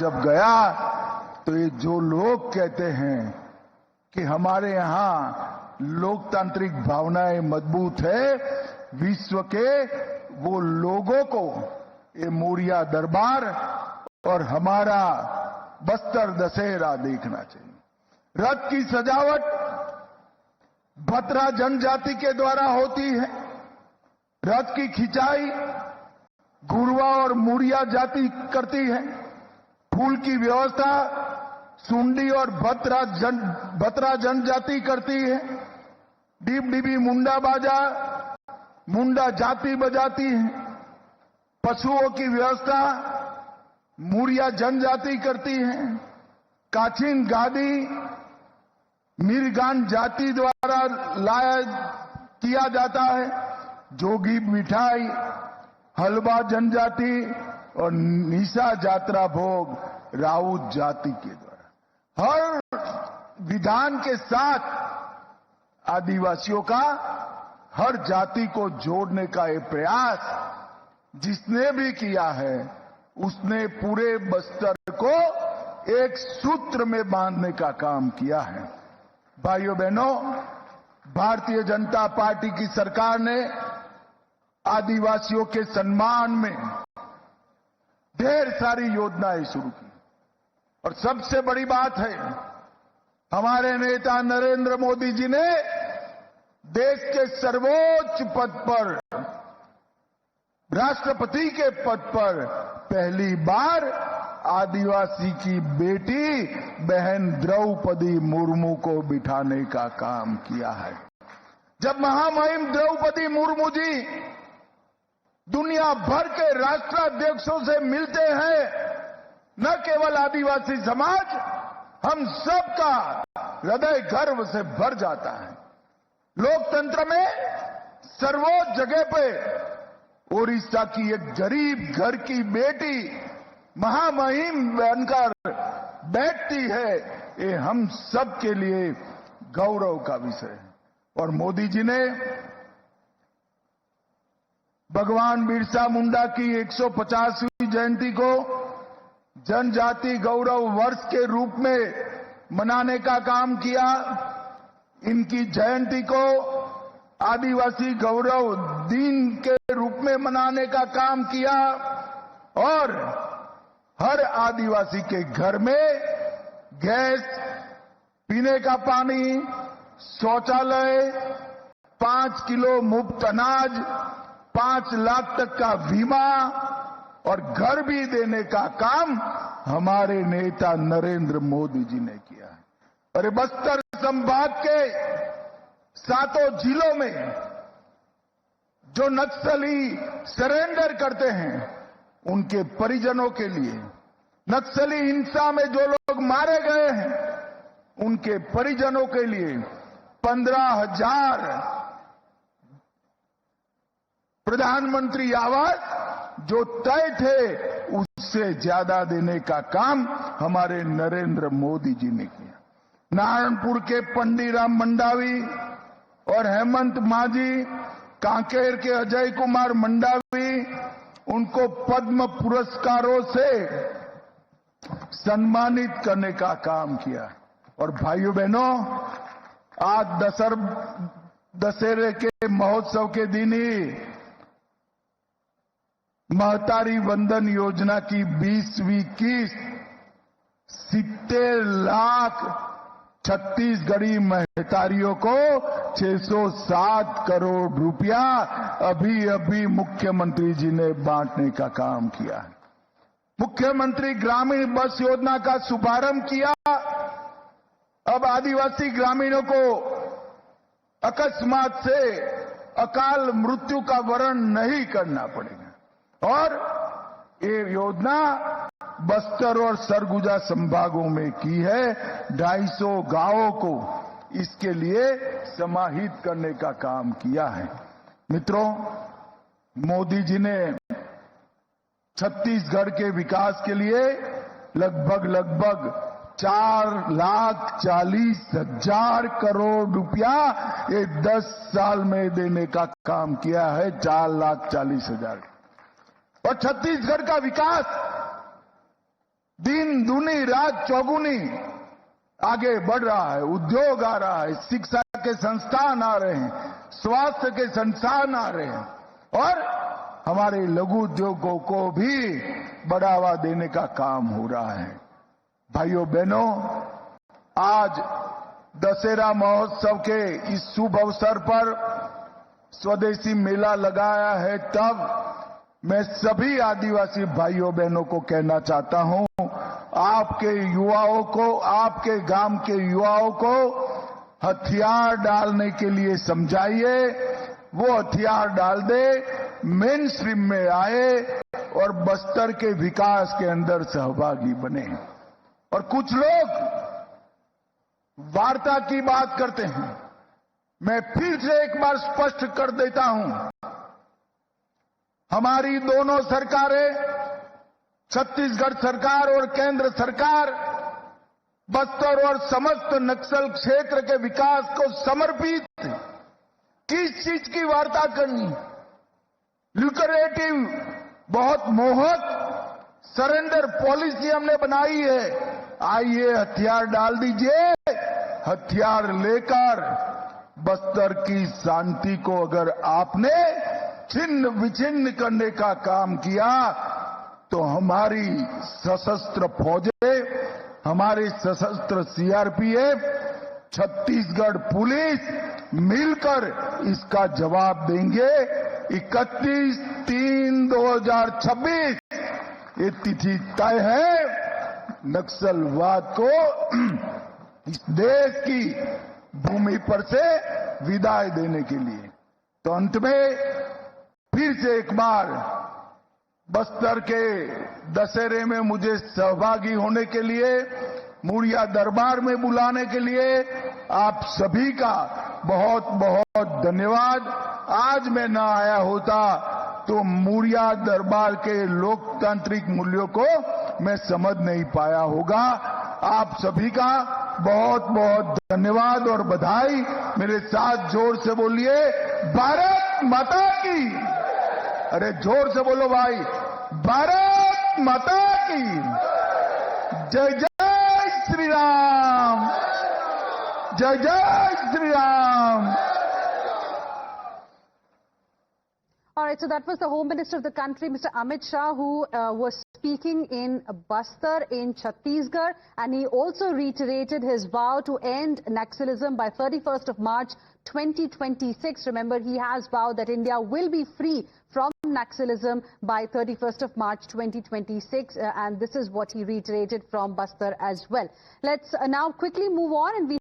जब गया तो ये जो लोग कहते हैं कि हमारे यहां लोकतांत्रिक भावनाएं मजबूत है, विश्व के वो लोगों को ये मोरिया दरबार और हमारा बस्तर दशहरा देखना चाहिए। रथ की सजावट भतरा जनजाति के द्वारा होती है। रथ की खिंचाई घुरवा और मुरिया जाति करती है। फूल की व्यवस्था सुंडी और भतरा जनजाति करती है। डीब डीबी मुंडा बाजा मुंडा जाति बजाती है। पशुओं की व्यवस्था मुरिया जनजाति करती है। काचिन गादी मिरगान जाति द्वारा लाया किया जाता है। जोगी मिठाई हलवा जनजाति और निशा जात्रा भोग राउत जाति के द्वारा। हर विधान के साथ आदिवासियों का हर जाति को जोड़ने का ये प्रयास जिसने भी किया है उसने पूरे बस्तर को एक सूत्र में बांधने का काम किया है। भाइयों बहनों, भारतीय जनता पार्टी की सरकार ने आदिवासियों के सम्मान में ढेर सारी योजनाएं शुरू की और सबसे बड़ी बात है हमारे नेता नरेंद्र मोदी जी ने देश के सर्वोच्च पद पर राष्ट्रपति के पद पर पहली बार आदिवासी की बेटी बहन द्रौपदी मुर्मू को बिठाने का काम किया है। जब महामहिम द्रौपदी मुर्मू जी दुनिया भर के राष्ट्राध्यक्षों से मिलते हैं, न केवल आदिवासी समाज, हम सबका हृदय गर्व से भर जाता है। लोकतंत्र में सर्वोच्च जगह पे ओडिशा की एक गरीब घर की बेटी महामहिम बनकर बैठती है, ये हम सब के लिए गौरव का विषय है। और मोदी जी ने भगवान बिरसा मुंडा की 150वीं जयंती को जनजाति गौरव वर्ष के रूप में मनाने का काम किया। इनकी जयंती को आदिवासी गौरव दिन के रूप में मनाने का काम किया और हर आदिवासी के घर में गैस, पीने का पानी, शौचालय, 5 किलो मुफ्त अनाज, 5 लाख तक का बीमा और घर भी देने का काम हमारे नेता नरेंद्र मोदी जी ने किया है। और बस्तर संभाग के 7 जिलों में जो नक्सली सरेंडर करते हैं उनके परिजनों के लिए, नक्सली हिंसा में जो लोग मारे गए हैं उनके परिजनों के लिए 15,000 प्रधानमंत्री आवास जो तय थे उससे ज्यादा देने का काम हमारे नरेंद्र मोदी जी ने किया। नारायणपुर के पंडीराम मंडावी और हेमंत मांझी, कांकेर के अजय कुमार मंडावी, उनको पद्म पुरस्कारों से सम्मानित करने का काम किया। और भाइयों बहनों, आज दशहरे के महोत्सव के दिन ही महतारी वंदन योजना की 20वीं किस्त 70 लाख छत्तीसगढ़ी महतारियों को 607 करोड़ रुपया अभी अभी मुख्यमंत्री जी ने बांटने का काम किया है। मुख्यमंत्री ग्रामीण बस योजना का शुभारंभ किया। अब आदिवासी ग्रामीणों को अकस्मात से अकाल मृत्यु का वरण नहीं करना पड़ेगा और ये योजना बस्तर और सरगुजा संभागों में की है। 250 गांवों को इसके लिए समाहित करने का काम किया है। मित्रों, मोदी जी ने छत्तीसगढ़ के विकास के लिए लगभग 4,40,000 करोड़ रुपया ये 10 साल में देने का काम किया है। 4,40,000 और छत्तीसगढ़ का विकास दिन दूनी रात चौगुनी आगे बढ़ रहा है। उद्योग आ रहा है, शिक्षा के संस्थान आ रहे हैं, स्वास्थ्य के संस्थान आ रहे हैं और हमारे लघु उद्योगों को भी बढ़ावा देने का काम हो रहा है। भाइयों बहनों, आज दशहरा महोत्सव के इस शुभ अवसर पर स्वदेशी मेला लगाया है, तब मैं सभी आदिवासी भाइयों बहनों को कहना चाहता हूं, आपके युवाओं को, आपके गांव के युवाओं को हथियार डालने के लिए समझाइए, वो हथियार डाल दे, मेन स्ट्रीम में आए और बस्तर के विकास के अंदर सहभागी बने। और कुछ लोग वार्ता की बात करते हैं। मैं फिर से एक बार स्पष्ट कर देता हूं, हमारी दोनों सरकारें, छत्तीसगढ़ सरकार और केंद्र सरकार, बस्तर और समस्त नक्सल क्षेत्र के विकास को समर्पित। किस चीज की वार्ता करनी? ल्यूक्रेटिव, बहुत मोहक सरेंडर पॉलिसी हमने बनाई है। आइए हथियार डाल दीजिए, हथियार लेकर बस्तर की शांति को अगर आपने छिन्न विछिन्न करने का काम किया तो हमारी सशस्त्र फौजें, हमारे सशस्त्र सीआरपीएफ, छत्तीसगढ़ पुलिस मिलकर इसका जवाब देंगे। 31/3/2026 ये तिथि तय है नक्सलवाद को इस देश की भूमि पर से विदाई देने के लिए। तो अंत में फिर से एक बार बस्तर के दशहरे में मुझे सहभागी होने के लिए, मुड़िया दरबार में बुलाने के लिए आप सभी का बहुत बहुत धन्यवाद। आज मैं न आया होता तो मुड़िया दरबार के लोकतांत्रिक मूल्यों को मैं समझ नहीं पाया होगा। आप सभी का बहुत बहुत धन्यवाद और बधाई। मेरे साथ जोर से बोलिए, भारत माता की। अरे जोर से बोलो भाई, भारत माता की जय। जय श्री राम, जय जय Shri Ram. All right, so that was the Home Minister of the country, Mr. Amit Shah, who was speaking in Bastar in Chhattisgarh, and he also reiterated his vow to end Naxalism by 31st of March 2026. Remember, he has vowed that India will be free from Naxalism by 31st of March 2026, and this is what he reiterated from Bastar as well. Let's now quickly move on, and we